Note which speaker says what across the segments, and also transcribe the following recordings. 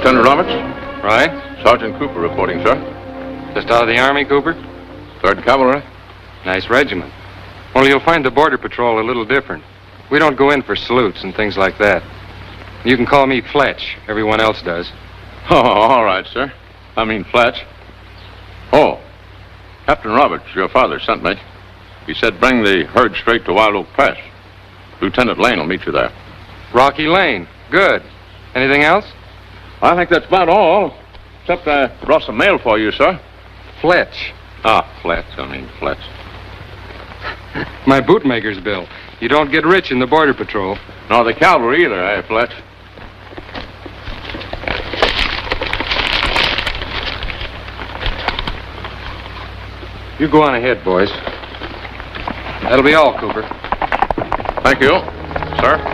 Speaker 1: Lieutenant Roberts?
Speaker 2: Right.
Speaker 1: Sergeant Cooper reporting, sir.
Speaker 2: Just out of the Army, Cooper?
Speaker 1: 3rd Cavalry.
Speaker 2: Nice regiment. Only you'll find the Border Patrol a little different. We don't go in for salutes and things like that. You can call me Fletch. Everyone else does.
Speaker 1: Oh, all right, sir. I mean Fletch. Oh, Captain Roberts, your father sent me. He said bring the herd straight to Wild Oak Pass. Lieutenant Lane will meet you there.
Speaker 2: Rocky Lane. Good. Anything else?
Speaker 1: I think that's about all. Except I brought some mail for you, sir.
Speaker 2: Fletch.
Speaker 1: Ah, Fletch. I mean Fletch.
Speaker 2: My bootmaker's bill. You don't get rich in the Border Patrol.
Speaker 1: Nor the cavalry either, eh, Fletch?
Speaker 2: You go on ahead, boys. That'll be all, Cooper.
Speaker 1: Thank you, sir.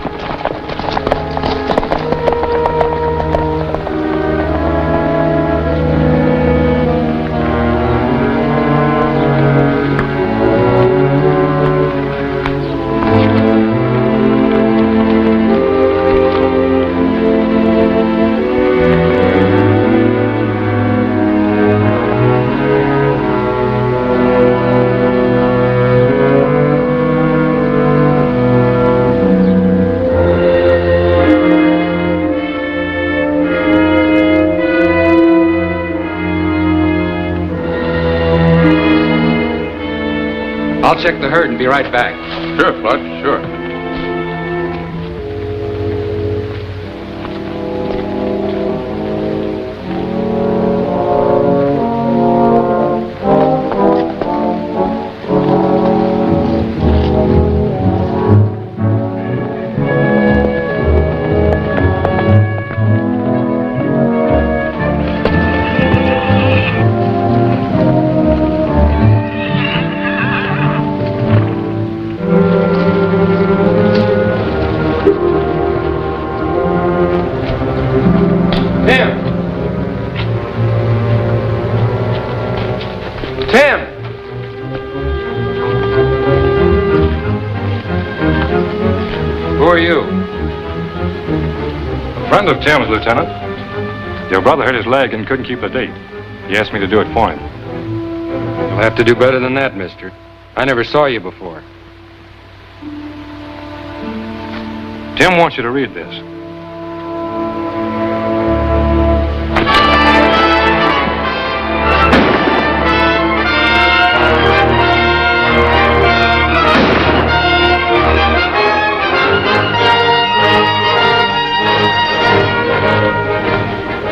Speaker 2: I'll check the herd and be right back.
Speaker 1: Sure, Fletch, sure.
Speaker 3: Friend of Tim's, Lieutenant. Your brother hurt his leg and couldn't keep the date. He asked me to do it for him.
Speaker 2: You'll have to do better than that, mister. I never saw you before.
Speaker 3: Tim wants you to read this.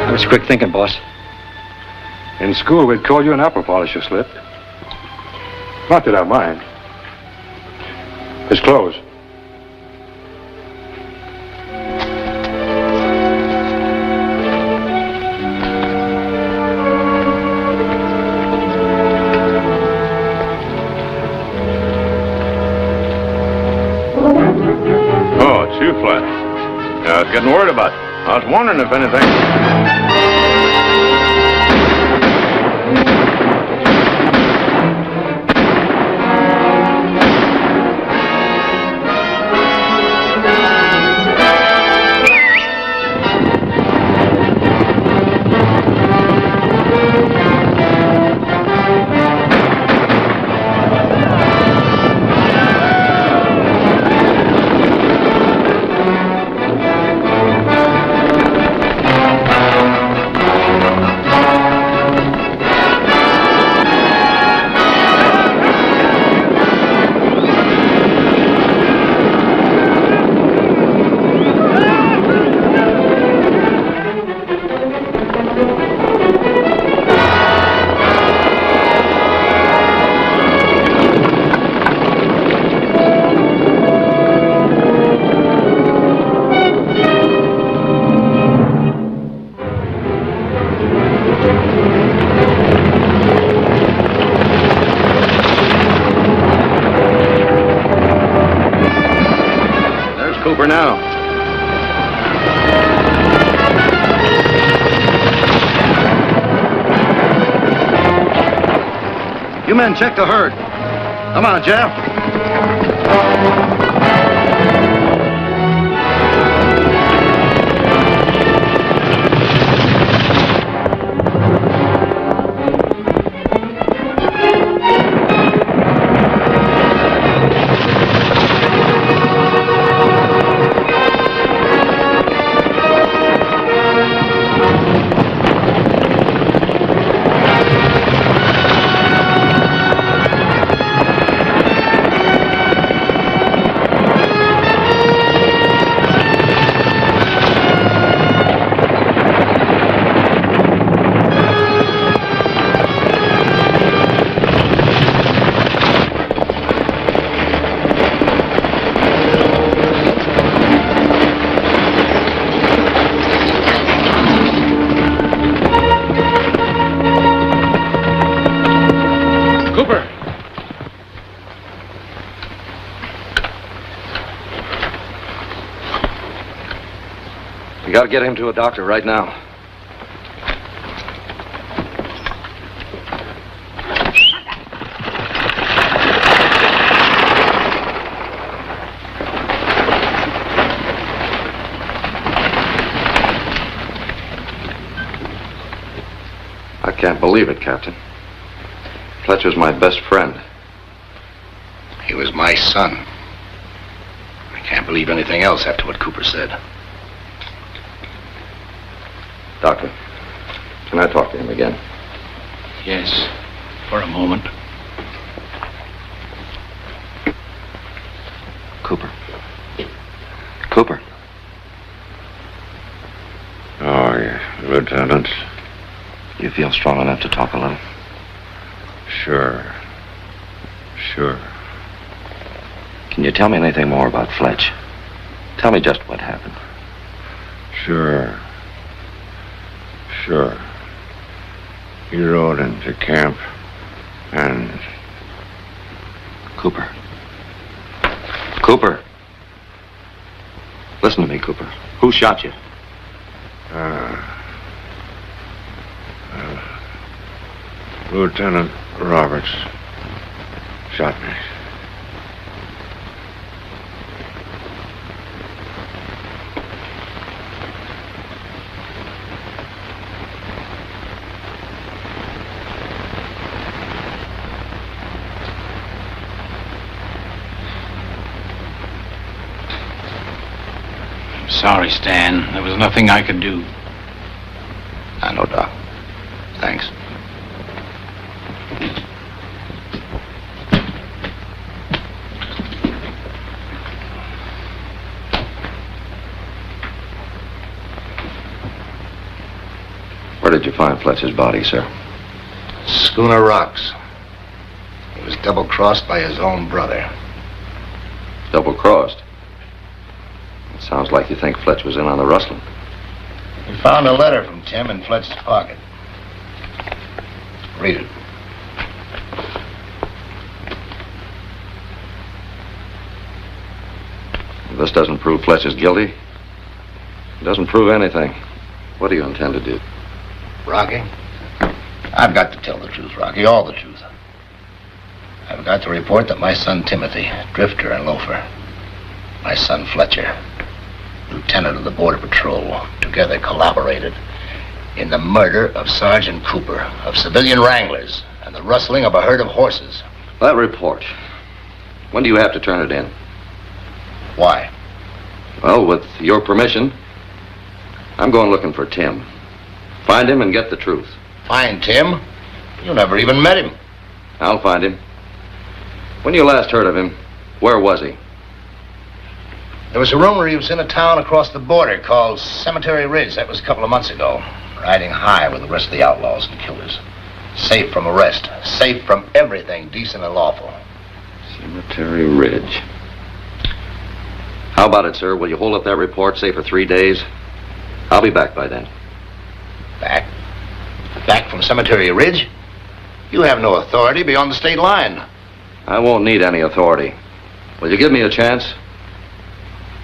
Speaker 4: That was quick thinking, boss.
Speaker 3: In school, we'd call you an apple polisher, Slip. Not that I mind. His clothes.
Speaker 1: Oh, it's you, Fletch. I was getting worried about you. I was wondering if anything... now.
Speaker 4: You men check the herd. Come on, Jeff. You gotta get him to a doctor right now. I can't believe it, Captain. Fletcher's my best friend.
Speaker 5: He was my son. I can't believe anything else after what Cooper said.
Speaker 4: Doctor, can I talk to him again?
Speaker 5: Yes, for a moment.
Speaker 4: Cooper. Cooper.
Speaker 1: Oh, yeah, Lieutenant.
Speaker 4: You feel strong enough to talk a little?
Speaker 1: Sure.
Speaker 4: Can you tell me anything more about Fletch? Tell me just what happened.
Speaker 1: Sure. He rode into camp and...
Speaker 4: Cooper. Cooper. Listen to me, Cooper. Who shot you?
Speaker 1: Lieutenant Roberts shot me.
Speaker 5: Sorry, Stan. There was nothing I could do.
Speaker 4: I know, Doc. Thanks. Where did you find Fletcher's body, sir?
Speaker 5: Schooner Rocks. He was double-crossed by his own brother.
Speaker 4: Double-crossed? It sounds like you think Fletch was in on the rustling.
Speaker 5: We found a letter from Tim in Fletch's pocket. Read it.
Speaker 4: This doesn't prove Fletch is guilty. It doesn't prove anything. What do you intend to do?
Speaker 5: Rocky, I've got to tell the truth, Rocky, all the truth. I've got to report that my son Timothy, drifter and loafer, my son Fletcher, lieutenant of the Border Patrol, together collaborated in the murder of Sergeant Cooper, of civilian wranglers, and the rustling of a herd of horses.
Speaker 4: That report. When do you have to turn it in?
Speaker 5: Why?
Speaker 4: Well, with your permission, I'm going looking for Tim. Find him and get the truth.
Speaker 5: Find Tim? You never even met him.
Speaker 4: I'll find him. When you last heard of him, where was he?
Speaker 5: There was a rumor he was in a town across the border called Cemetery Ridge. That was a couple of months ago. Riding high with the rest of the outlaws and killers. Safe from arrest. Safe from everything decent and lawful.
Speaker 4: Cemetery Ridge. How about it, sir? Will you hold up that report, say for 3 days? I'll be back by then.
Speaker 5: Back? Back from Cemetery Ridge? You have no authority beyond the state line.
Speaker 4: I won't need any authority. Will you give me a chance?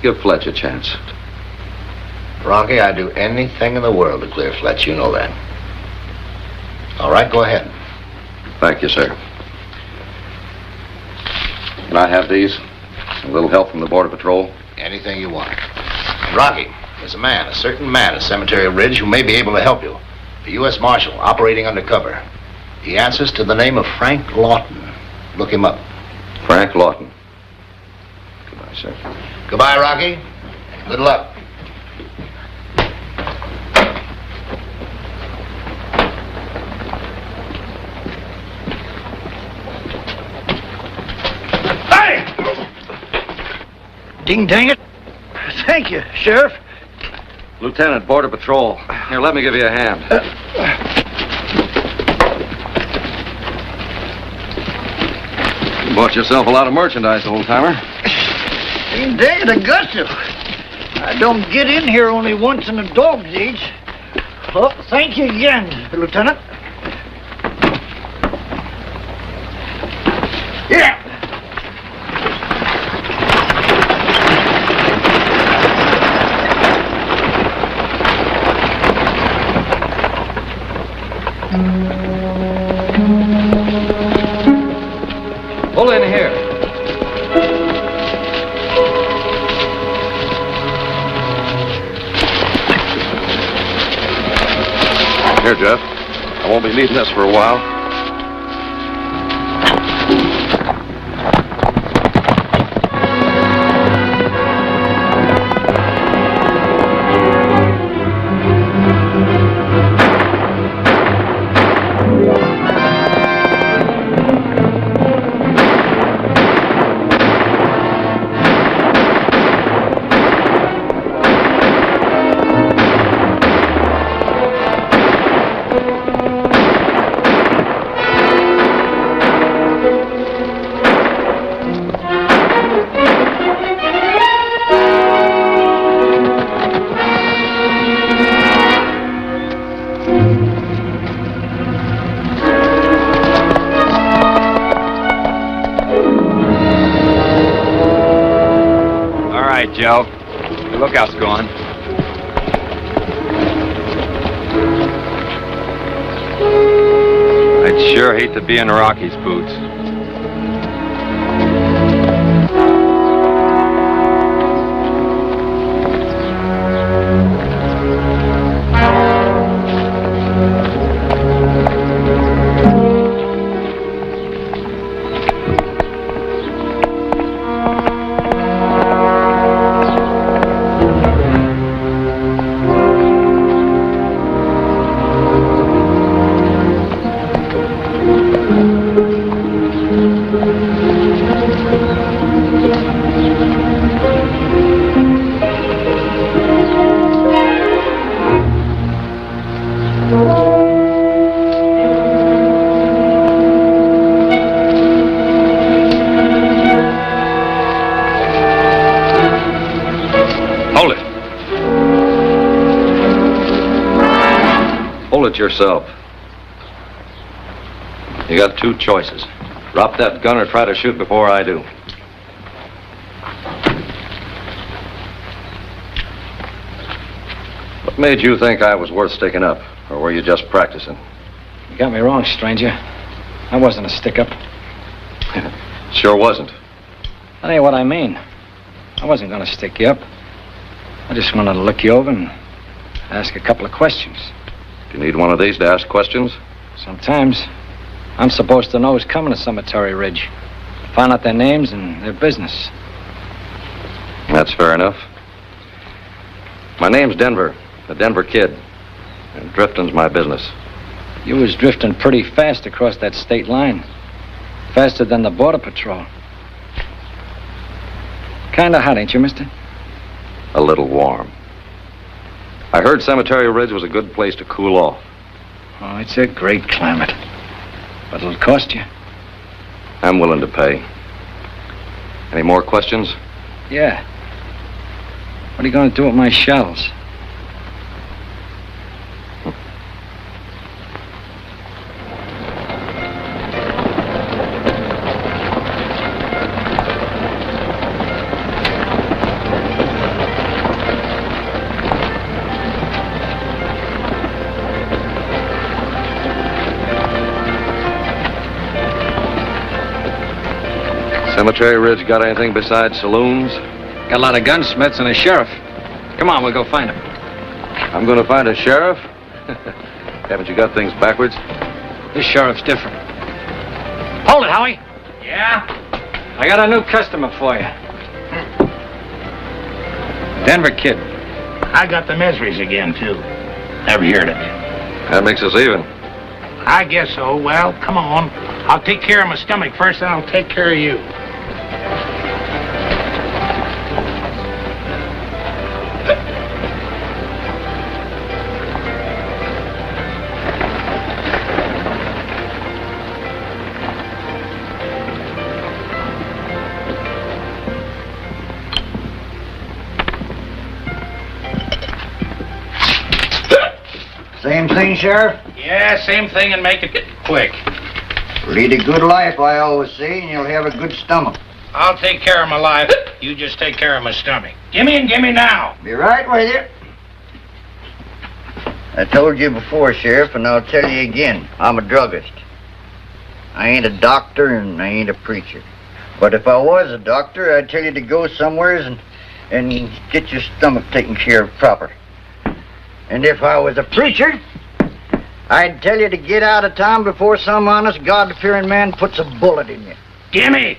Speaker 4: Give Fletch a chance.
Speaker 5: Rocky, I'd do anything in the world to clear Fletch. You know that. All right, go ahead.
Speaker 4: Thank you, sir. Can I have these? A little help from the Border Patrol?
Speaker 5: Anything you want. And Rocky, there's a certain man at Cemetery Ridge who may be able to help you. A U.S. Marshal operating undercover. He answers to the name of Frank Lawton. Look him up.
Speaker 4: Frank Lawton. Goodbye, sir.
Speaker 5: Goodbye, Rocky. Good luck.
Speaker 6: Ding dang it. Thank you, Sheriff.
Speaker 4: Lieutenant, Border Patrol. Here, let me give you a hand. You bought yourself a lot of merchandise, old-timer.
Speaker 6: Ding dang it, I got to. I don't get in here only once in a dog's age. Well, thank you again, Lieutenant. Yeah.
Speaker 2: Pull in here.
Speaker 4: Here, Jeff. I won't be needing this for a while.
Speaker 7: Joe. The lookout's gone. I'd sure hate to be in Rocky's boots. Yourself. You got two choices. Drop that gun or try to shoot before I do. What made you think I was worth sticking up? Or were you just practicing?
Speaker 8: You got me wrong, stranger. I wasn't a stick-up.
Speaker 4: Sure wasn't.
Speaker 8: That ain't what I mean. I wasn't gonna stick you up. I just wanted to look you over and ask a couple of questions.
Speaker 4: You need one of these to ask questions?
Speaker 8: Sometimes. I'm supposed to know who's coming to Cemetery Ridge. Find out their names and their business.
Speaker 4: That's fair enough. My name's Denver, the Denver Kid. And drifting's my business.
Speaker 8: You was drifting pretty fast across that state line. Faster than the Border Patrol. Kinda hot, ain't you, mister?
Speaker 4: A little warm. I heard Cemetery Ridge was a good place to cool off.
Speaker 8: Oh, it's a great climate. But it'll cost you.
Speaker 4: I'm willing to pay. Any more questions?
Speaker 8: Yeah. What are you going to do with my shells?
Speaker 4: Cemetery Ridge got anything besides saloons?
Speaker 8: Got a lot of gunsmiths and a sheriff. Come on, we'll go find him.
Speaker 4: I'm going to find a sheriff? Haven't you got things backwards?
Speaker 8: This sheriff's different. Hold it, Howie. Yeah? I got a new customer for you. Denver Kid.
Speaker 9: I got the miseries again, too. Never heard of it.
Speaker 4: That makes us even.
Speaker 9: I guess so. Well, come on. I'll take care of my stomach first, and I'll take care of you.
Speaker 6: Same thing, Sheriff?
Speaker 9: Yeah, same thing, and make it quick.
Speaker 6: Lead a good life, I always say, and you'll have a good stomach.
Speaker 9: I'll take care of my life. You just take care of my stomach. Gimme and gimme now.
Speaker 6: Be right with you. I told you before, Sheriff, and I'll tell you again. I'm a druggist. I ain't a doctor and I ain't a preacher. But if I was a doctor, I'd tell you to go somewheres and get your stomach taken care of proper. And if I was a preacher, I'd tell you to get out of town before some honest, God-fearing man puts a bullet in you.
Speaker 9: Gimme!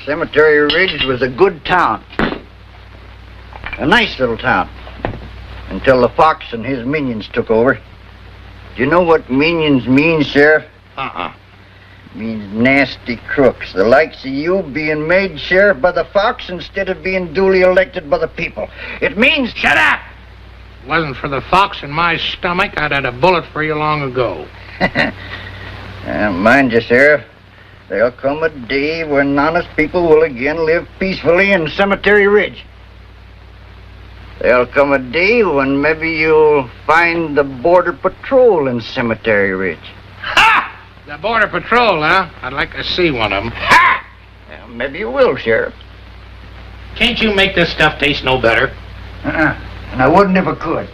Speaker 6: Cemetery Ridge was a good town. A nice little town. Until the Fox and his minions took over. Do you know what minions mean, Sheriff? Means nasty crooks. The likes of you being made sheriff by the Fox instead of being duly elected by the people. It means...
Speaker 9: Shut up! If it wasn't for the Fox in my stomach, I'd had a bullet for you long ago.
Speaker 6: Mind you, Sheriff. There'll come a day when honest people will again live peacefully in Cemetery Ridge. There'll come a day when maybe you'll find the Border Patrol in Cemetery Ridge.
Speaker 9: Ha! The Border Patrol, huh? I'd like to see one of them. Ha!
Speaker 6: Well, maybe you will, Sheriff.
Speaker 9: Can't you make this stuff taste no better?
Speaker 6: And I wouldn't if I could.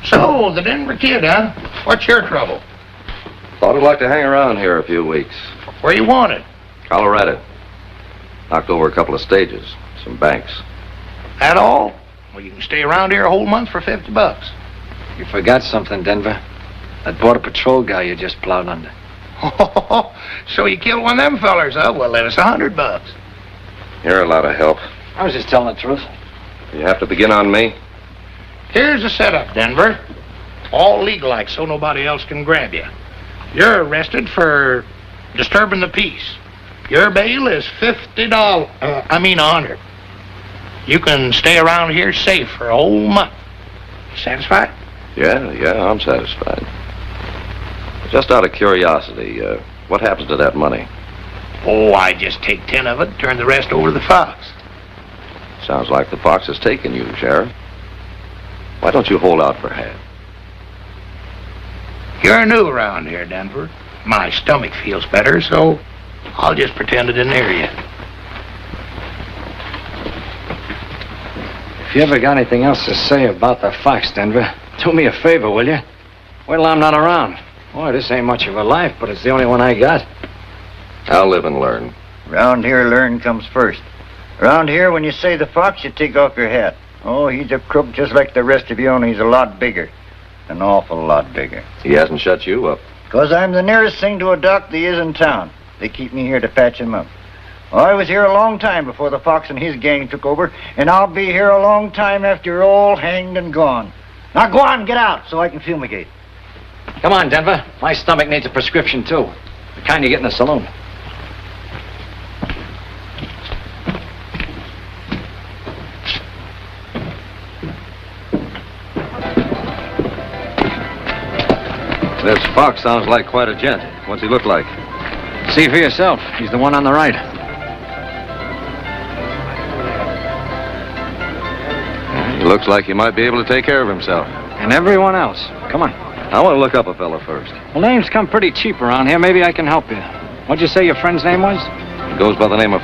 Speaker 9: So, the Denver kid, huh? What's your trouble?
Speaker 4: Thought I'd like to hang around here a few weeks.
Speaker 9: Where you wanted?
Speaker 4: Colorado. Knocked over a couple of stages, some banks.
Speaker 9: That all? Well, you can stay around here a whole month for $50.
Speaker 8: You forgot something, Denver. That Border Patrol guy you just plowed under.
Speaker 9: So you killed one of them fellers, huh? Well, let us $100.
Speaker 4: You're a lot of help.
Speaker 8: I was just telling the truth.
Speaker 4: You have to begin on me?
Speaker 9: Here's the setup, Denver. All legal like so nobody else can grab you. You're arrested for disturbing the peace. Your bail is $100. You can stay around here safe for a whole month. Satisfied?
Speaker 4: Yeah, I'm satisfied. Just out of curiosity, what happens to that money?
Speaker 9: Oh, I just take 10 of it, turn the rest over to the Fox.
Speaker 4: Sounds like the Fox has taken you, Sheriff. Why don't you hold out for half?
Speaker 9: You're new around here, Denver. My stomach feels better, so I'll just pretend it didn't hear you.
Speaker 8: If you ever got anything else to say about the Fox, Denver, do me a favor, will you? Wait till I'm not around. Boy, this ain't much of a life, but it's the only one I got.
Speaker 4: I'll live and learn.
Speaker 6: Around here, learn comes first. Around here, when you say the Fox, you take off your hat. Oh, he's a crook just like the rest of you, only he's a lot bigger. An awful lot bigger.
Speaker 4: He hasn't shut you up.
Speaker 6: 'Cause I'm the nearest thing to a doc there is in town. They keep me here to patch him up. Well, I was here a long time before the Fox and his gang took over, and I'll be here a long time after you're all hanged and gone. Now go on, get out, so I can fumigate.
Speaker 8: Come on, Denver. My stomach needs a prescription, too. The kind you get in the saloon.
Speaker 4: This Fox sounds like quite a gent. What's he look like?
Speaker 8: See for yourself. He's the one on the right.
Speaker 4: He looks like he might be able to take care of himself.
Speaker 8: And everyone else. Come on.
Speaker 4: I want to look up a fella first.
Speaker 8: Well, names come pretty cheap around here. Maybe I can help you. What'd you say your friend's name was?
Speaker 4: He goes by the name of...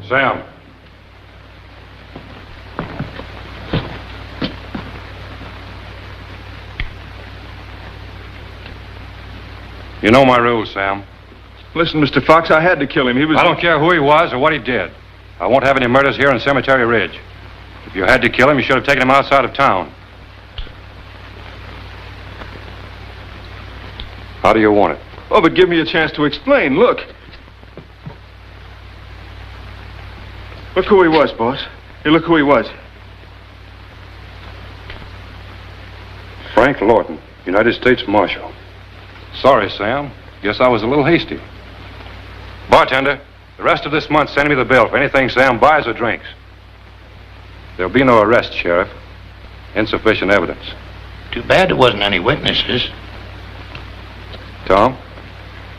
Speaker 3: Sam. You know my rules, Sam.
Speaker 10: Listen, Mr. Fox, I had to kill him. He was...
Speaker 3: I don't care who he was or what he did. I won't have any murders here in Cemetery Ridge. If you had to kill him, you should have taken him outside of town. How do you want it?
Speaker 10: Oh, but give me a chance to explain. Look. Look who he was, boss. Hey, look who he was.
Speaker 3: Frank Lorton, United States Marshal. Sorry, Sam. Guess I was a little hasty. Bartender, the rest of this month send me the bill for anything Sam buys or drinks. There'll be no arrest, Sheriff. Insufficient evidence.
Speaker 9: Too bad there wasn't any witnesses.
Speaker 3: Tom,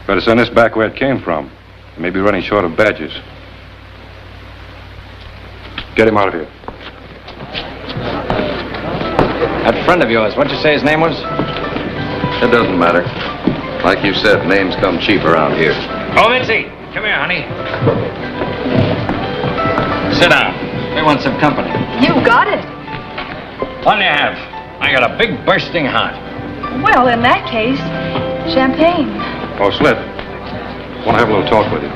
Speaker 3: better send this back where it came from. He may be running short of badges. Get him out of here.
Speaker 8: That friend of yours, what'd you say his name was?
Speaker 4: It doesn't matter. Like you said, names come cheap around here.
Speaker 8: Oh, Mitzi, come here, honey. Sit down. We want some company.
Speaker 11: You got it.
Speaker 8: What do you have? I got a big bursting heart.
Speaker 11: Well, in that case, champagne.
Speaker 3: Oh, Slit. I want to have a little talk with you.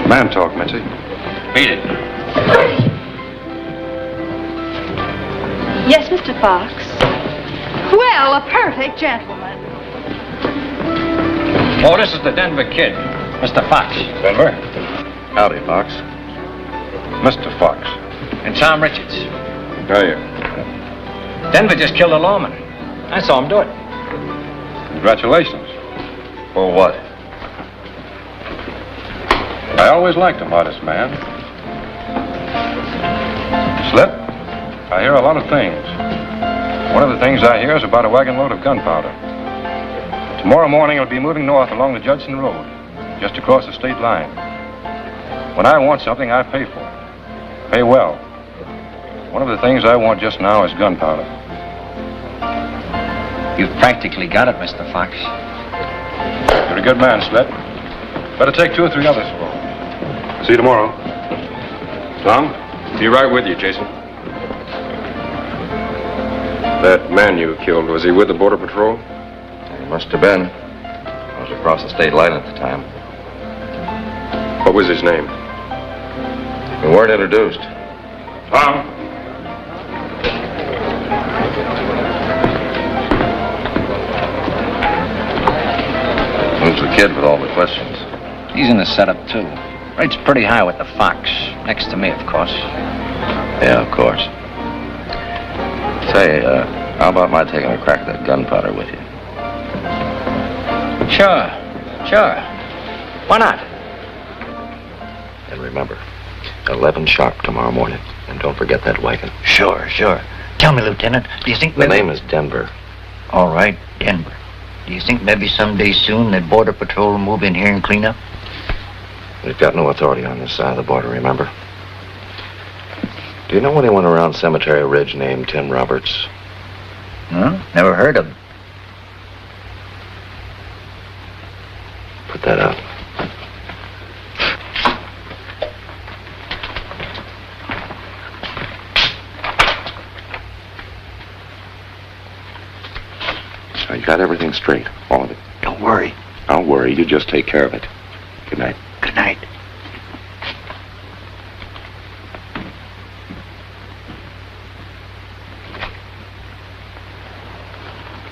Speaker 3: Man talk, Mitzi.
Speaker 8: Beat it.
Speaker 11: Yes, Mr. Fox. Well, a perfect gentleman.
Speaker 8: Oh, this is the Denver kid, Mr. Fox.
Speaker 3: Denver?
Speaker 4: Howdy, Fox.
Speaker 3: Mr. Fox.
Speaker 8: And Tom Richards.
Speaker 3: How are you?
Speaker 8: Denver just killed a lawman. I saw him do it.
Speaker 3: Congratulations.
Speaker 4: For what?
Speaker 3: I always liked a modest man. Slip, I hear a lot of things. One of the things I hear is about a wagon load of gunpowder. Tomorrow morning it'll be moving north along the Judson Road, just across the state line. When I want something, I pay for it. Pay well. One of the things I want just now is gunpowder.
Speaker 8: You've practically got it, Mr. Fox.
Speaker 3: You're a good man, Slip. Better take 2 or 3 others for me. See you tomorrow. Tom?
Speaker 2: Be right with you, Jason. That man you killed, was he with the Border Patrol?
Speaker 4: He must have been. I was across the state line at the time.
Speaker 2: What was his name?
Speaker 4: We weren't introduced.
Speaker 3: Tom?
Speaker 4: Who's the kid with all the questions?
Speaker 8: He's in the setup, too. Rates pretty high with the Fox. Next to me, of course.
Speaker 4: Yeah, of course. Say, how about my taking a crack at that gunpowder with you?
Speaker 8: Sure. Why not?
Speaker 4: And remember, 11 sharp tomorrow morning. And don't forget that wagon.
Speaker 6: Sure. Tell me, Lieutenant, do you think
Speaker 4: The name is Denver.
Speaker 6: All right, Denver. Do you think maybe someday soon that Border Patrol will move in here and clean up?
Speaker 4: We've got no authority on this side of the border, remember? Do you know anyone around Cemetery Ridge named Tim Roberts?
Speaker 6: No, never heard of him.
Speaker 4: Put that out. So you got everything straight, all of it.
Speaker 6: Don't worry.
Speaker 4: Don't worry, you just take care of it. Good night.
Speaker 6: Good night.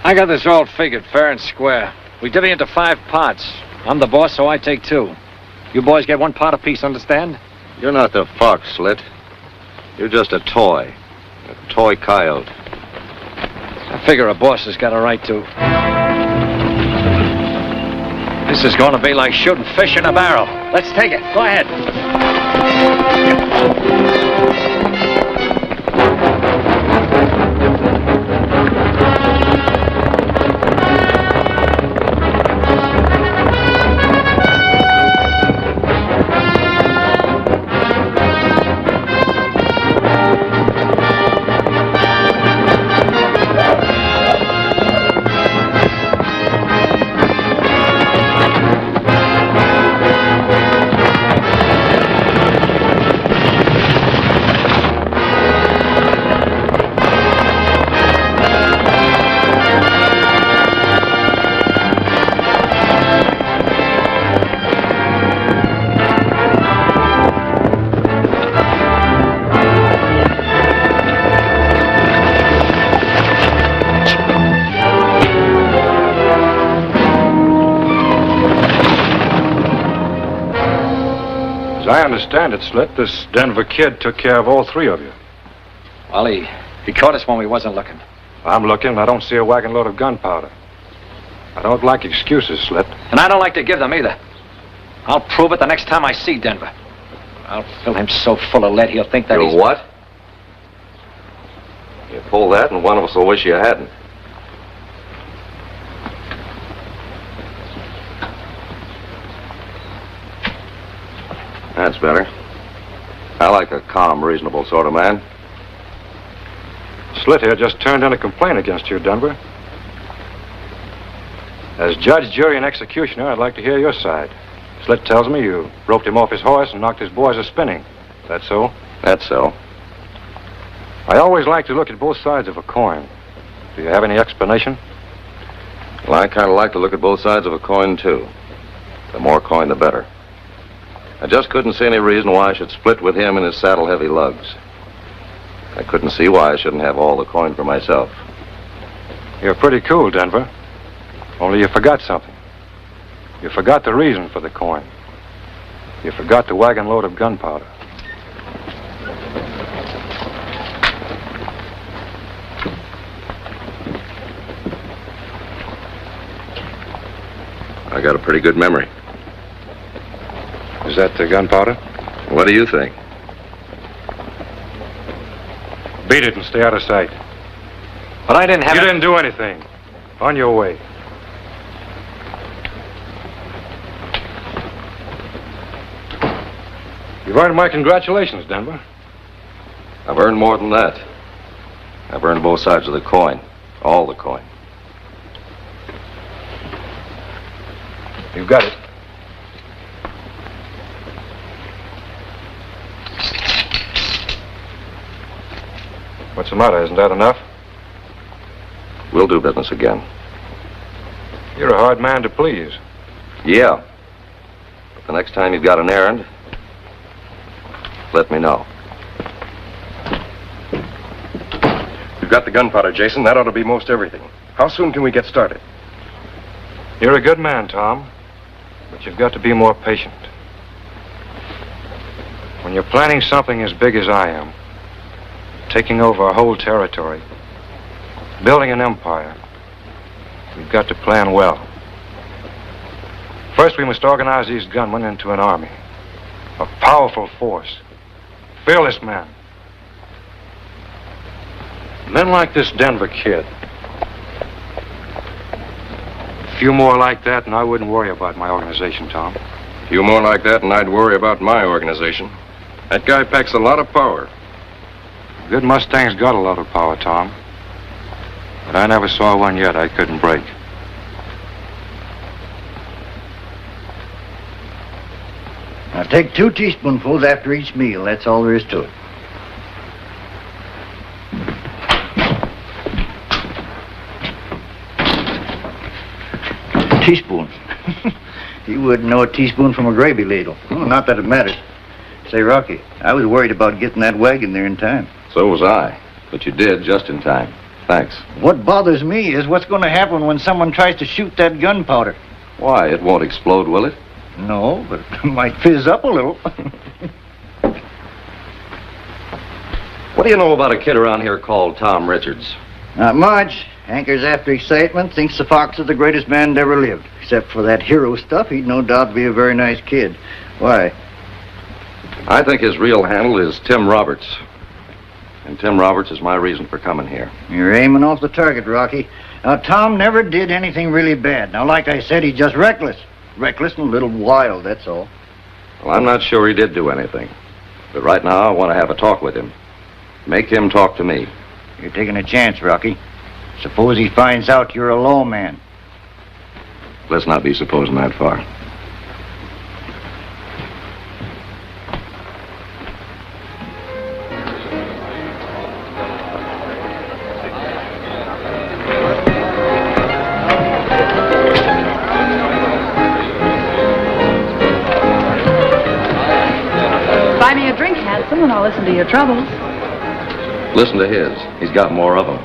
Speaker 8: I got this all figured, fair and square. We divvy into 5 parts. I'm the boss, so I take 2. You boys get 1 part apiece, understand?
Speaker 4: You're not the fox, Slit. You're just a toy. A toy coyote.
Speaker 8: I figure a boss has got a right to. This is going to be like shooting fish in a barrel. Let's take it. Go ahead.
Speaker 3: I understand it, Slit. This Denver kid took care of all 3 of you.
Speaker 8: Well, he caught us when we wasn't looking.
Speaker 3: I'm looking. I don't see a wagon load of gunpowder. I don't like excuses, Slit.
Speaker 8: And I don't like to give them either. I'll prove it the next time I see Denver. I'll fill him so full of lead he'll think that
Speaker 4: You'll what? You pull that and one of us will wish you hadn't. That's better. I like a calm, reasonable sort of man.
Speaker 3: Slit here just turned in a complaint against you, Denver. As judge, jury, and executioner, I'd like to hear your side. Slit tells me you roped him off his horse and knocked his boys a spinning. That so?
Speaker 4: That's so.
Speaker 3: I always like to look at both sides of a coin. Do you have any explanation?
Speaker 4: Well, I kind of like to look at both sides of a coin, too. The more coin, the better. I just couldn't see any reason why I should split with him and his saddle-heavy lugs. I couldn't see why I shouldn't have all the coin for myself.
Speaker 3: You're pretty cool, Denver. Only you forgot something. You forgot the reason for the coin. You forgot the wagon load of gunpowder.
Speaker 4: I got a pretty good memory.
Speaker 3: Is that the gunpowder?
Speaker 4: What do you think?
Speaker 3: Beat it and stay out of sight.
Speaker 8: But I didn't have
Speaker 3: You didn't do anything. On your way. You've earned my congratulations, Denver.
Speaker 4: I've earned more than that. I've earned both sides of the coin. All the coin.
Speaker 3: You've got it. What's the matter? Isn't that enough?
Speaker 4: We'll do business again.
Speaker 3: You're a hard man to please.
Speaker 4: Yeah. But the next time you've got an errand, let me know.
Speaker 10: You've got the gunpowder, Jason. That ought to be most everything. How soon can we get started?
Speaker 3: You're a good man, Tom. But you've got to be more patient. When you're planning something as big as I am, taking over a whole territory, building an empire, you've got to plan well. First, we must organize these gunmen into an army. A powerful force. Fearless men. Men like this Denver kid. A few more like that, and I wouldn't worry about my organization, Tom.
Speaker 10: A few more like that, and I'd worry about my organization. That guy packs a lot of power.
Speaker 3: Good Mustang's got a lot of power, Tom. But I never saw one yet I couldn't break.
Speaker 6: Now take 2 teaspoonfuls after each meal. That's all there is to it. Teaspoon. You wouldn't know a teaspoon from a gravy ladle. Oh, not that it matters. Say, Rocky, I was worried about getting that wagon there in time.
Speaker 4: So was I. But you did just in time. Thanks.
Speaker 6: What bothers me is what's going to happen when someone tries to shoot that gunpowder.
Speaker 4: Why? It won't explode, will it?
Speaker 6: No, but it might fizz up a little.
Speaker 4: What do you know about a kid around here called Tom Richards?
Speaker 6: Not much. Hankers after excitement, thinks the Fox is the greatest man that ever lived. Except for that hero stuff, he'd no doubt be a very nice kid. Why?
Speaker 4: I think his real handle is Tim Roberts. And Tim Roberts is my reason for coming here.
Speaker 6: You're aiming off the target, Rocky. Now, Tom never did anything really bad. Now, like I said, he's just reckless. Reckless and a little wild, that's all.
Speaker 4: Well, I'm not sure he did do anything. But right now, I want to have a talk with him. Make him talk to me.
Speaker 6: You're taking a chance, Rocky. Suppose he finds out you're a lawman.
Speaker 4: Let's not be supposing that far.
Speaker 11: Buy me a drink, handsome, and I'll listen to your troubles.
Speaker 4: Listen to his. He's got more of them.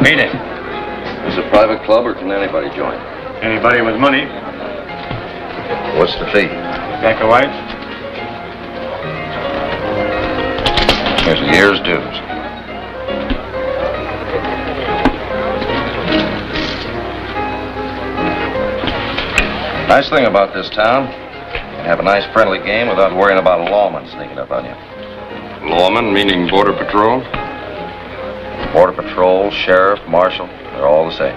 Speaker 10: Meet it.
Speaker 4: Is it a private club or can anybody join?
Speaker 10: Anybody with money?
Speaker 4: What's the fee?
Speaker 10: Pack of whites?
Speaker 4: Here's a year's dues. Nice thing about this town, you can have a nice friendly game without worrying about a lawman sneaking up on you.
Speaker 10: Lawman, meaning Border Patrol?
Speaker 4: Border Patrol, Sheriff, Marshal, they're all the same.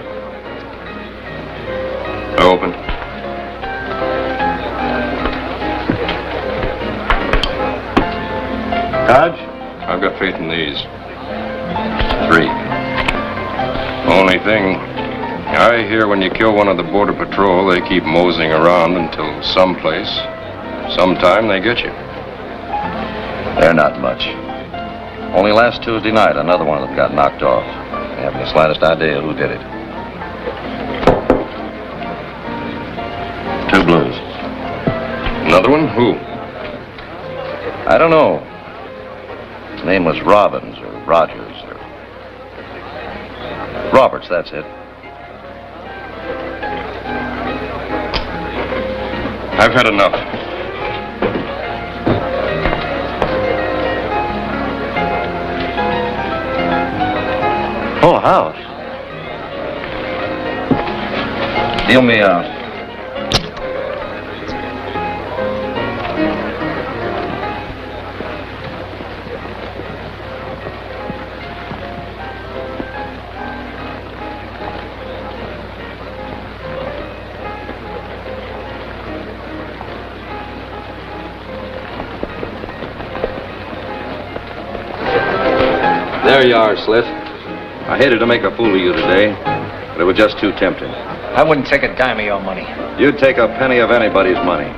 Speaker 3: Sarge?
Speaker 10: I've got faith in these. 3. Only thing, I hear when you kill one of the Border Patrol, they keep moseying around until sometime they get you.
Speaker 4: They're not much. Only last Tuesday night, another one of them got knocked off. I haven't the slightest idea who did it. 2 blues.
Speaker 10: Another one? Who?
Speaker 4: I don't know. His name was Robbins or Rogers or... Roberts, that's it.
Speaker 10: I've had enough.
Speaker 4: Oh, house. Deal me out.
Speaker 7: There you are, Sliff. I hated to make a fool of you today, but it was just too tempting.
Speaker 8: I wouldn't take a dime of your money.
Speaker 7: You'd take a penny of anybody's money.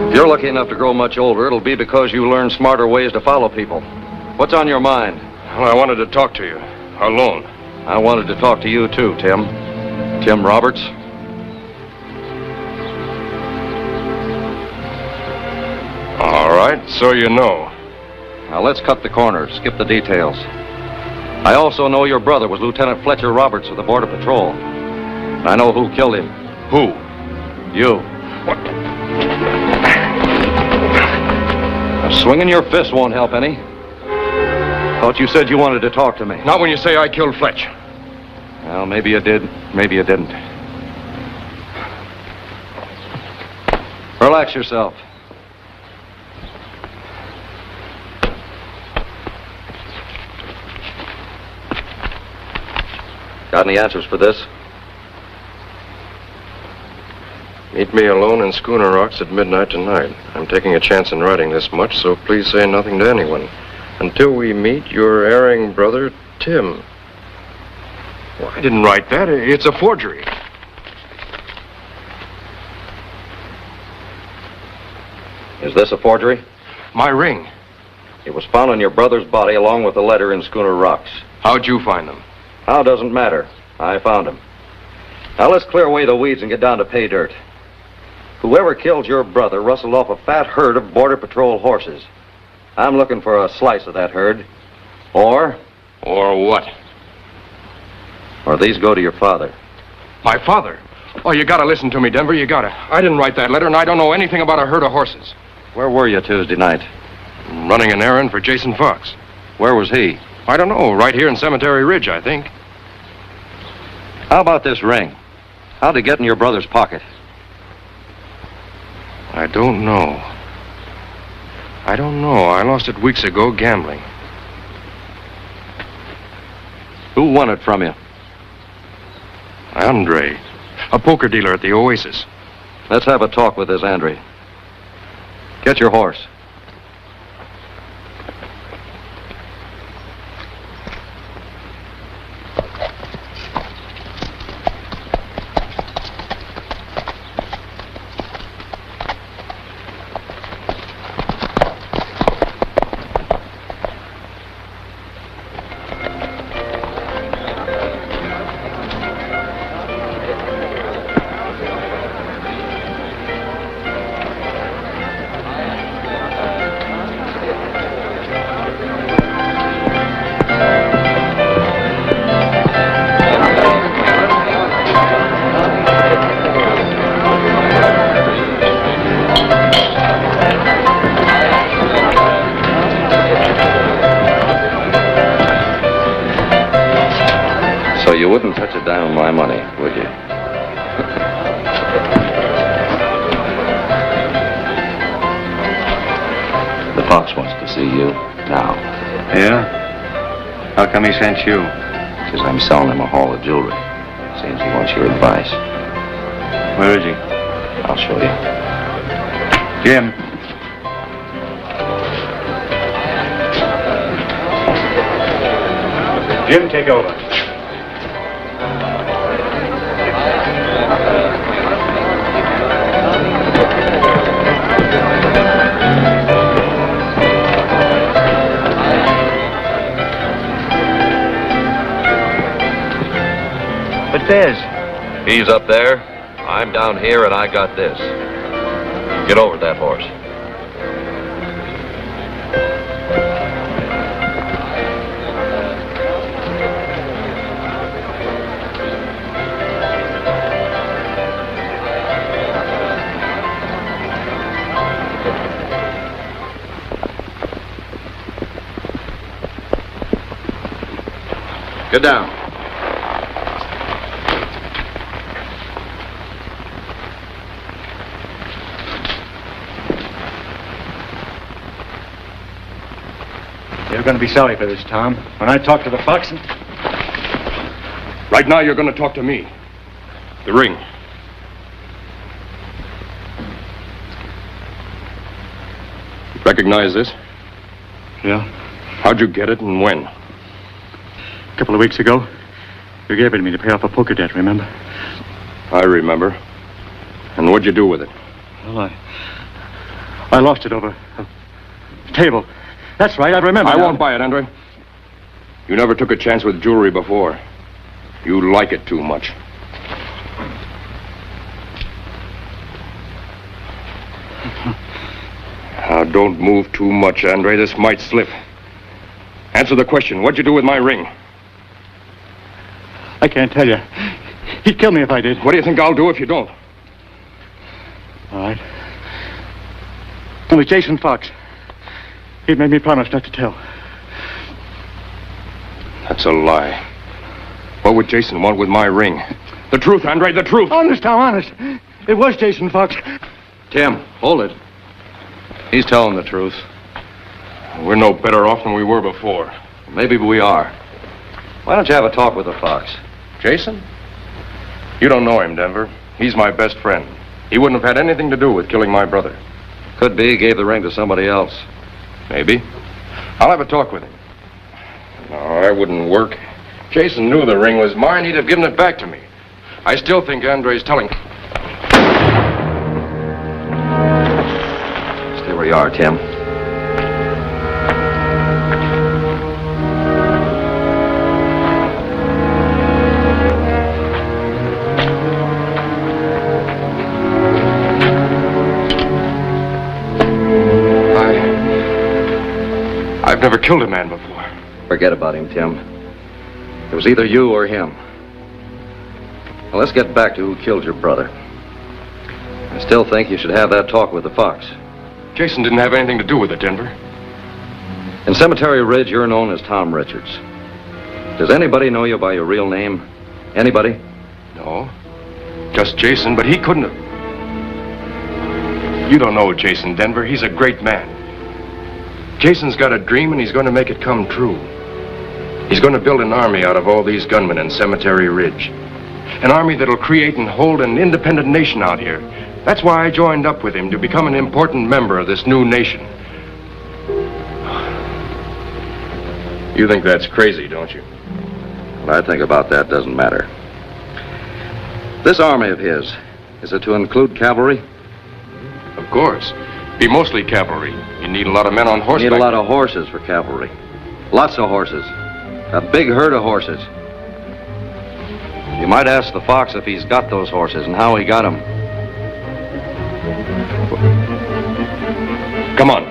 Speaker 7: If you're lucky enough to grow much older, it'll be because you learn smarter ways to follow people. What's on your mind?
Speaker 10: Well, I wanted to talk to you. Alone.
Speaker 7: I wanted to talk to you too, Tim. Tim Roberts.
Speaker 10: All right, so you know.
Speaker 7: Now let's cut the corners, skip the details. I also know your brother was Lieutenant Fletcher Roberts of the Border Patrol. And I know who killed him.
Speaker 10: Who?
Speaker 7: You.
Speaker 10: What?
Speaker 7: Now, swinging your fist won't help any. Thought you said you wanted to talk to me.
Speaker 10: Not when you say I killed Fletch.
Speaker 7: Well, maybe you did, maybe you didn't. Relax yourself. Got any answers for this?
Speaker 10: Meet me alone in Schooner Rocks at midnight tonight. I'm taking a chance in writing this much, so please say nothing to anyone. Until we meet, your erring brother, Tim. Well, I didn't write that. It's a forgery.
Speaker 7: Is this a forgery?
Speaker 10: My ring.
Speaker 7: It was found on your brother's body along with the letter in Schooner Rocks.
Speaker 10: How'd you find them?
Speaker 7: How doesn't matter. I found him. Now let's clear away the weeds and get down to pay dirt. Whoever killed your brother rustled off a fat herd of Border Patrol horses. I'm looking for a slice of that herd. Or
Speaker 10: what?
Speaker 7: Or these go to your father.
Speaker 10: My father? Oh, you gotta listen to me, Denver. You gotta. I didn't write that letter, and I don't know anything about a herd of horses.
Speaker 7: Where were you Tuesday night?
Speaker 10: Running an errand for Jason Fox.
Speaker 7: Where was he?
Speaker 10: I don't know, right here in Cemetery Ridge, I think.
Speaker 7: How about this ring? How'd it get in your brother's pocket?
Speaker 10: I don't know. I lost it weeks ago gambling.
Speaker 7: Who won it from you?
Speaker 10: Andre, a poker dealer at the Oasis.
Speaker 7: Let's have a talk with this Andre. Get your horse. You wouldn't touch a dime of my money, would you? The Fox wants to see you now.
Speaker 8: Yeah? How come he sent you?
Speaker 7: Because I'm selling him a haul of jewelry. Seems he wants your advice.
Speaker 8: Where is he?
Speaker 7: I'll show you.
Speaker 8: Jim. Jim, take over.
Speaker 7: But Fez. He's up there. I'm down here, and I got this. Get over that horse. Get down.
Speaker 8: You're going to be sorry for this, Tom. When I talk to the Fox...
Speaker 10: Right now, you're going to talk to me. The ring. Recognize this?
Speaker 8: Yeah?
Speaker 10: How'd you get it and when?
Speaker 8: A couple of weeks ago, you gave it to me to pay off a poker debt, remember?
Speaker 10: I remember. And what'd you do with it?
Speaker 8: Well, I lost it over a table. That's right, I remember.
Speaker 10: I won't buy it, Andre. You never took a chance with jewelry before. You like it too much. Now, don't move too much, Andre. This might slip. Answer the question. What'd you do with my ring?
Speaker 8: I can't tell you. He'd kill me if I did.
Speaker 10: What do you think I'll do if you don't?
Speaker 8: All right. It was Jason Fox. He made me promise not to tell.
Speaker 10: That's a lie. What would Jason want with my ring? The truth, Andre, the truth.
Speaker 8: Honest, Tom, honest. It was Jason Fox.
Speaker 7: Tim, hold it. He's telling the truth.
Speaker 10: We're no better off than we were before.
Speaker 7: Maybe we are. Why don't you have a talk with the Fox?
Speaker 10: Jason? You don't know him, Denver. He's my best friend. He wouldn't have had anything to do with killing my brother.
Speaker 7: Could be he gave the ring to somebody else.
Speaker 10: Maybe. I'll have a talk with him. No, that wouldn't work. Jason knew the ring was mine. He'd have given it back to me. I still think Andre's telling...
Speaker 7: Stay where you are, Tim.
Speaker 10: I've never killed a man before.
Speaker 7: Forget about him, Tim. It was either you or him. Well, let's get back to who killed your brother. I still think you should have that talk with the Fox.
Speaker 3: Jason didn't have anything to do with it, Denver.
Speaker 7: In Cemetery Ridge, you're known as Tom Richards. Does anybody know you by your real name? Anybody?
Speaker 3: No. Just Jason, but he couldn't have. You don't know Jason, Denver. He's a great man. Jason's got a dream, and he's going to make it come true. He's going to build an army out of all these gunmen in Cemetery Ridge. An army that'll create and hold an independent nation out here. That's why I joined up with him, to become an important member of this new nation. You think that's crazy, don't you?
Speaker 7: What I think about that doesn't matter. This army of his, is it to include cavalry?
Speaker 3: Of course. Be mostly cavalry. You need a lot of men on horseback.
Speaker 7: You need a lot of horses for cavalry. Lots of horses. A big herd of horses. You might ask the fox if he's got those horses and how he got them.
Speaker 3: Come on.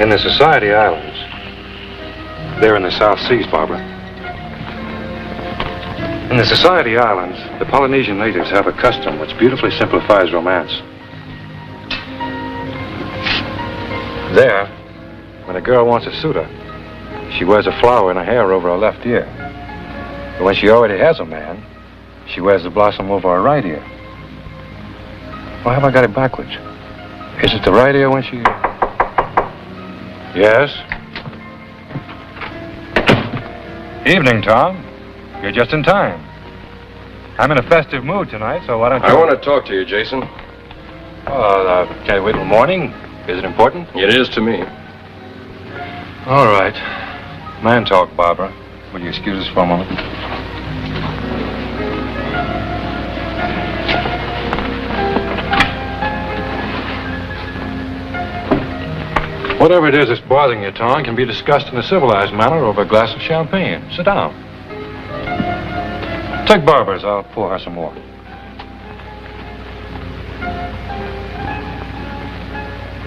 Speaker 3: In the Society Islands. They're in the South Seas, Barbara. In the Society Islands, the Polynesian natives have a custom which beautifully simplifies romance. There, when a girl wants a suitor, she wears a flower in her hair over her left ear. But when she already has a man, she wears the blossom over her right ear. Why have I got it backwards? Is it the right ear when she... Yes? Evening, Tom. You're just in time. I'm in a festive mood tonight, so why don't you...
Speaker 10: I want to talk to you, Jason.
Speaker 3: Can I wait till morning? Is it important?
Speaker 10: It is to me.
Speaker 3: All right. Man talk, Barbara. Will you excuse us for a moment? Whatever it is that's bothering you, Tom, can be discussed in a civilized manner over a glass of champagne. Sit down. Take Barbara's. I'll pour her some more.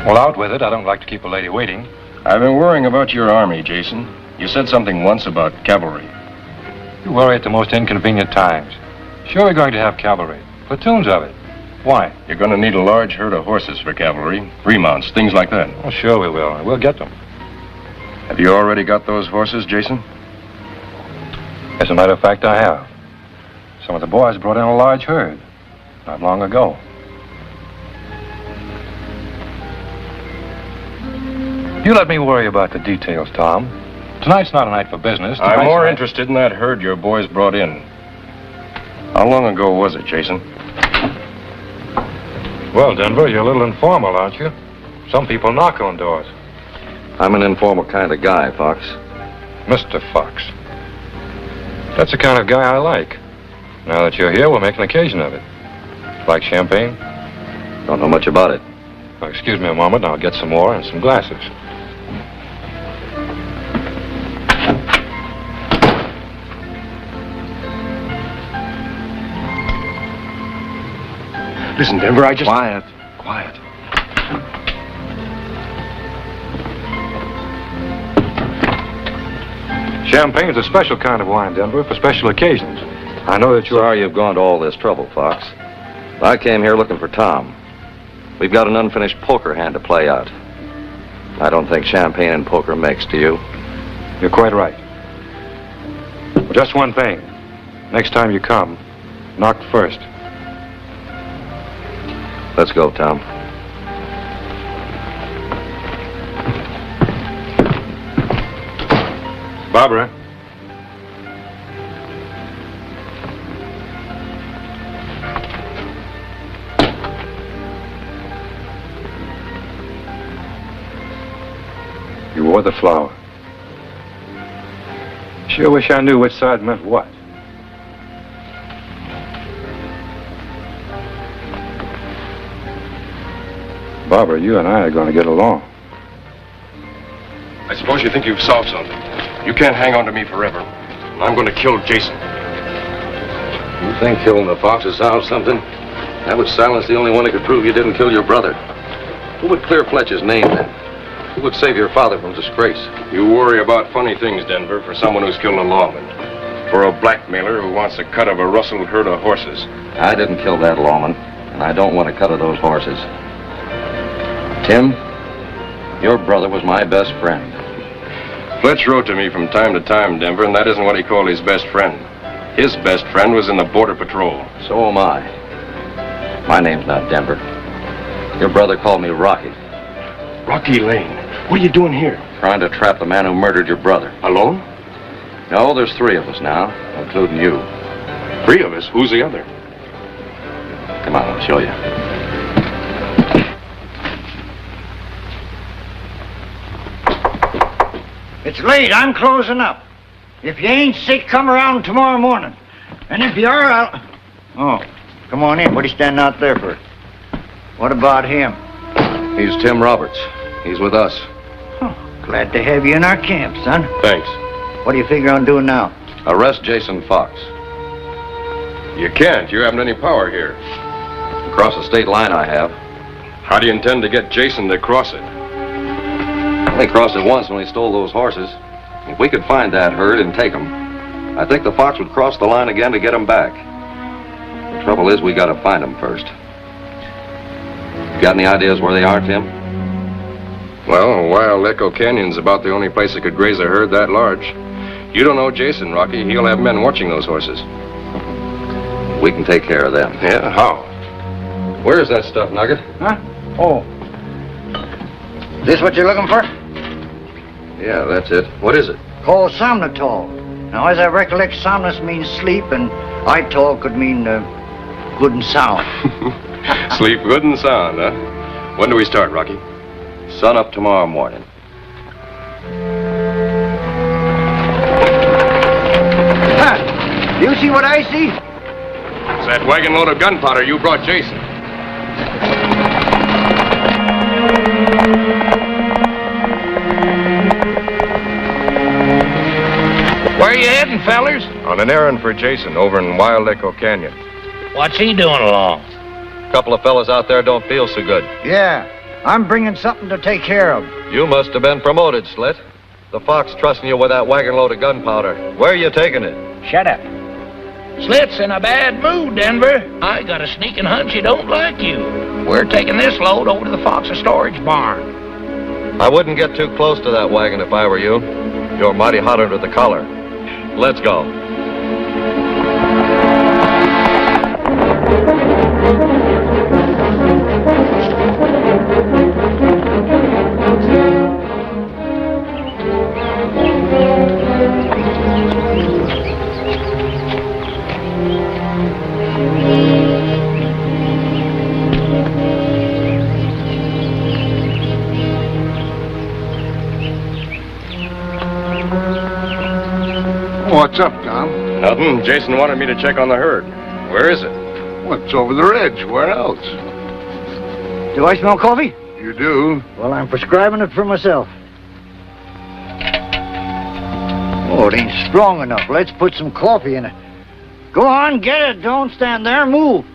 Speaker 3: Well, out with it. I don't like to keep a lady waiting.
Speaker 10: I've been worrying about your army, Jason. You said something once about cavalry.
Speaker 3: You worry at the most inconvenient times. Sure, we're going to have cavalry. Platoons of it. Why?
Speaker 10: You're going to need a large herd of horses for cavalry, remounts, things like that.
Speaker 3: Oh, sure we will. And we'll get them.
Speaker 10: Have you already got those horses, Jason?
Speaker 3: As a matter of fact, I have. Some of the boys brought in a large herd not long ago. You let me worry about the details, Tom. Tonight's not a night for business.
Speaker 10: I'm more interested in that herd your boys brought in. How long ago was it, Jason?
Speaker 3: Well, Denver, you're a little informal, aren't you? Some people knock on doors.
Speaker 7: I'm an informal kind of guy, Fox.
Speaker 3: Mr. Fox. That's the kind of guy I like. Now that you're here, we'll make an occasion of it. Like champagne?
Speaker 7: Don't know much about it.
Speaker 3: Well, excuse me a moment, and I'll get some more and some glasses.
Speaker 10: Listen, Denver, I just...
Speaker 4: Quiet.
Speaker 3: Champagne's a special kind of wine, Denver, for special occasions. I know that you're...
Speaker 7: Sorry you've gone to all this trouble, Fox. I came here looking for Tom. We've got an unfinished poker hand to play out. I don't think champagne and poker mix, do you?
Speaker 3: You're quite right. But just one thing. Next time you come, knock first.
Speaker 7: Let's go, Tom.
Speaker 3: Barbara. You wore the flower. Sure wish I knew which side meant what. Barbara, you and I are going to get along.
Speaker 10: I suppose you think you've solved something. You can't hang on to me forever. I'm going to kill Jason.
Speaker 7: You think killing the fox has solved something? That would silence the only one who could prove you didn't kill your brother.
Speaker 4: Who would clear Fletcher's name then? Who would save your father from disgrace?
Speaker 10: You worry about funny things, Denver, for someone who's killed a lawman. For a blackmailer who wants a cut of a rustled herd of horses.
Speaker 7: I didn't kill that lawman, and I don't want a cut of those horses. Tim, your brother was my best friend.
Speaker 10: Fletch wrote to me from time to time, Denver, and that isn't what he called his best friend. His best friend was in the Border Patrol.
Speaker 7: So am I. My name's not Denver. Your brother called me Rocky.
Speaker 10: Rocky Lane, what are you doing here?
Speaker 7: Trying to trap the man who murdered your brother.
Speaker 10: Alone?
Speaker 7: No, there's 3 of us now, including you.
Speaker 10: 3 of us? Who's the other?
Speaker 7: Come on, I'll show you.
Speaker 6: It's late. I'm closing up. If you ain't sick, come around tomorrow morning. And if you are, I'll... Oh, come on in. What are you standing out there for? What about him?
Speaker 4: He's Tim Roberts. He's with us.
Speaker 6: Oh, glad to have you in our camp, son.
Speaker 10: Thanks.
Speaker 6: What do you figure on doing now?
Speaker 4: Arrest Jason Fox.
Speaker 10: You can't. You haven't any power here.
Speaker 4: Across the state line I have.
Speaker 10: How do you intend to get Jason to cross it?
Speaker 4: They crossed it once when he stole those horses. If we could find that herd and take them, I think the Fox would cross the line again to get them back. The trouble is, we gotta find them first. Got any ideas where they are, Tim?
Speaker 10: Well, Wild Echo Canyon's about the only place that could graze a herd that large. You don't know Jason, Rocky. He'll have men watching those horses.
Speaker 4: We can take care of them.
Speaker 10: Yeah, how?
Speaker 4: Where's that stuff, Nugget?
Speaker 6: Huh? Oh. This what you're looking for?
Speaker 4: Yeah, that's it. What is it?
Speaker 6: Called somnatol. Now, as I recollect, somnus means sleep, and itol could mean good and sound.
Speaker 10: Sleep good and sound, huh? When do we start, Rocky?
Speaker 4: Sun up tomorrow morning.
Speaker 6: Huh? You see what I see?
Speaker 10: It's that wagon load of gunpowder you brought Jason.
Speaker 9: Where are you heading, fellers?
Speaker 10: On an errand for Jason over in Wild Echo Canyon.
Speaker 9: What's he doing along?
Speaker 4: A couple of fellas out there don't feel so good.
Speaker 6: Yeah, I'm bringing something to take care of.
Speaker 4: You must have been promoted, Slit. The Fox trusting you with that wagon load of gunpowder. Where are you taking it?
Speaker 9: Shut up. Slit's in a bad mood, Denver. I got a sneaking hunch he don't like you. We're taking this load over to the Fox's storage barn.
Speaker 4: I wouldn't get too close to that wagon if I were you. You're mighty hot under the collar. Let's go.
Speaker 12: What's up, Tom?
Speaker 10: Nothing. Jason wanted me to check on the herd. Where is it?
Speaker 12: Well, it's over the ridge. Where else?
Speaker 6: Do I smell coffee?
Speaker 12: You do?
Speaker 6: Well, I'm prescribing it for myself. Oh, it ain't strong enough. Let's put some coffee in it. Go on, get it. Don't stand there. Move.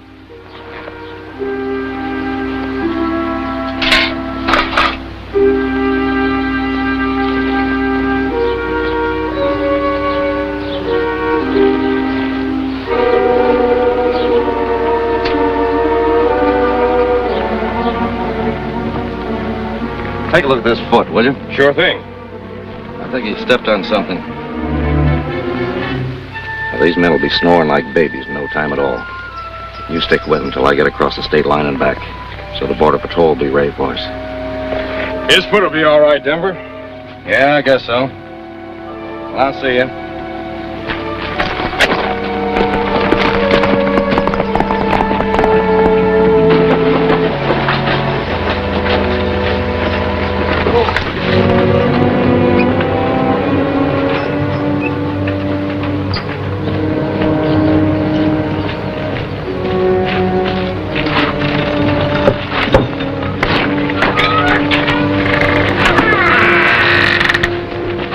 Speaker 4: Take a look at this foot, will you?
Speaker 10: Sure thing.
Speaker 4: I think he stepped on something. Well, these men will be snoring like babies in no time at all. You stick with them till I get across the state line and back, so the Border Patrol will be ready for us.
Speaker 10: His foot will be all right, Denver.
Speaker 4: Yeah, I guess so. Well, I'll see you.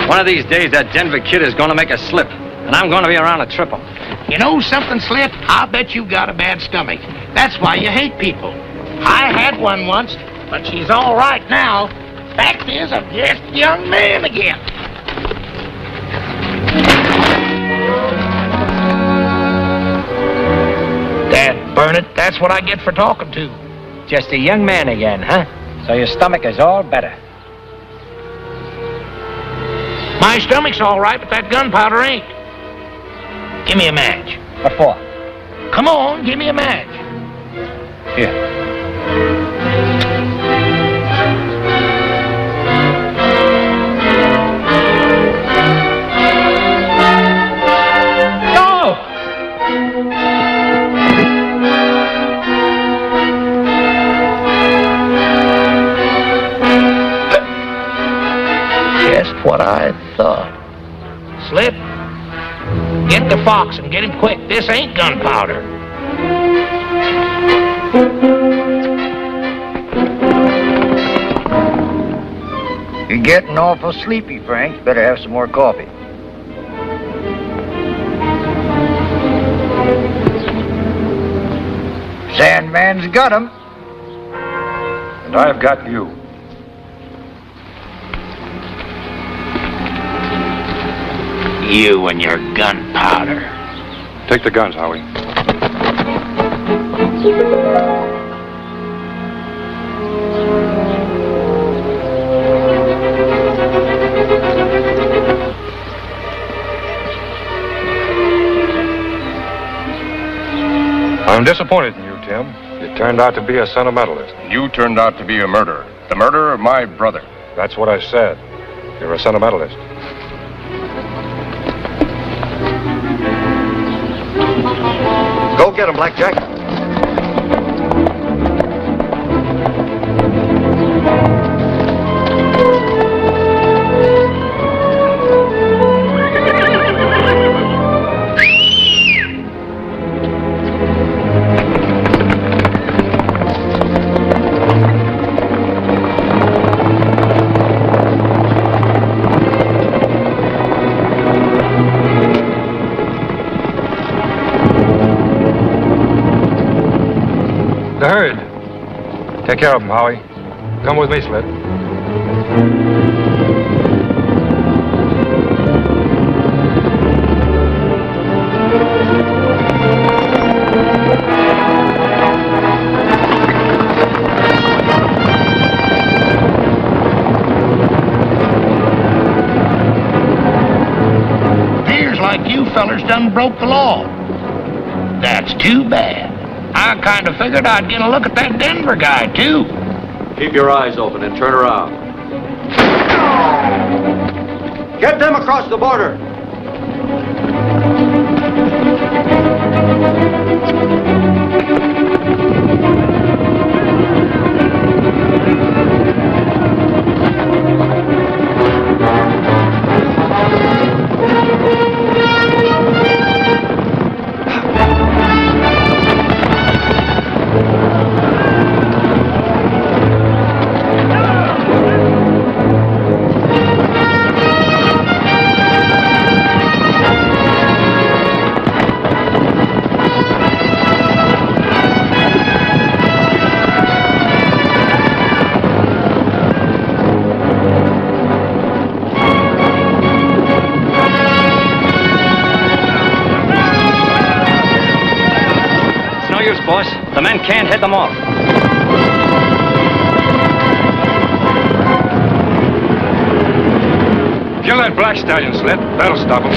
Speaker 8: One of these days, that Denver kid is going to make a slip, and I'm going to be around to trip him.
Speaker 9: You know something, Slit? I bet you've got a bad stomach. That's why you hate people. I had one once. but she's all right now. Fact is, I'm just a young man again. Dad, burn it. That's what I get for talking to.
Speaker 8: Just a young man again, huh? So your stomach is all better.
Speaker 9: My stomach's all right, but that gunpowder ain't. Give me a match.
Speaker 8: What for?
Speaker 9: Come on, give me a match.
Speaker 8: Here.
Speaker 9: Just what I thought. Slip, get the fox and get him quick. This ain't gunpowder.
Speaker 6: You're getting awful sleepy, Frank. Better have some more coffee. Sandman's got him.
Speaker 3: And I've got you.
Speaker 9: You and your gunpowder.
Speaker 3: Take the guns, Howie. I'm disappointed in you, Tim. You turned out to be a sentimentalist.
Speaker 10: You turned out to be a murderer. The murderer of my brother.
Speaker 3: That's what I said. You're a sentimentalist.
Speaker 7: Go get him, Blackjack.
Speaker 3: The herd. Take care of him, Howie. Come with me, Slip.
Speaker 9: Appears like you fellers done broke the law. That's too bad. I kind of figured I'd get a look at that Denver guy, too.
Speaker 7: Keep your eyes open and turn around. Get them across the border.
Speaker 8: Boss. The men can't head them off.
Speaker 3: Kill that black stallion, Slip. That'll stop him.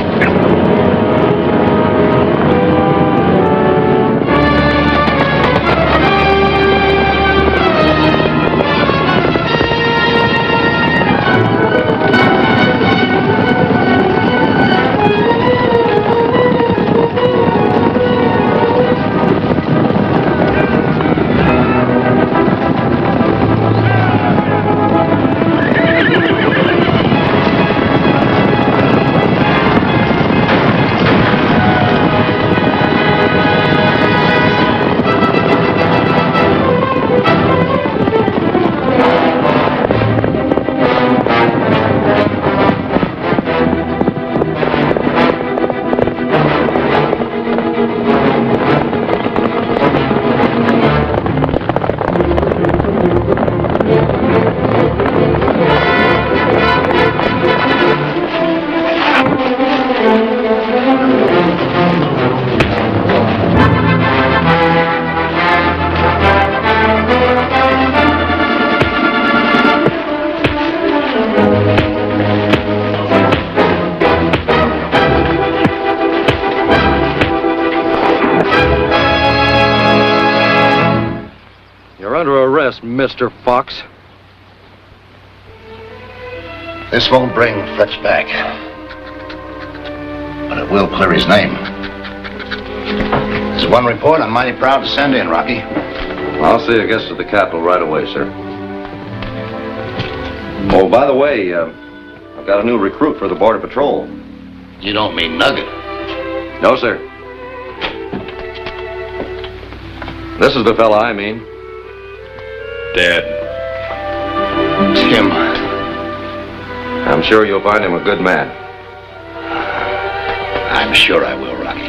Speaker 8: under arrest, Mr. Fox.
Speaker 5: This won't bring Fletch back. But it will clear his name. There's one report I'm mighty proud to send in, Rocky.
Speaker 4: I'll see it gets to the Capitol right away, sir. Oh, by the way, I've got a new recruit for the Border Patrol.
Speaker 5: You don't mean Nugget.
Speaker 4: No, sir. This is the fella I mean.
Speaker 5: Dead. Tim.
Speaker 4: I'm sure you'll find him a good man.
Speaker 5: I'm sure I will, Rocky.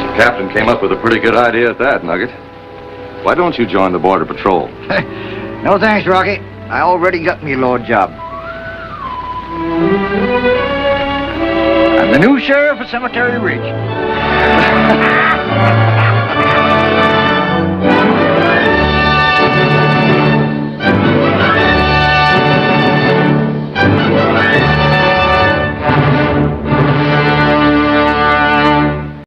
Speaker 4: The captain came up with a pretty good idea at that, Nugget. Why don't you join the Border Patrol?
Speaker 6: No thanks, Rocky. I already got me law job. I'm the new sheriff of Cemetery Ridge.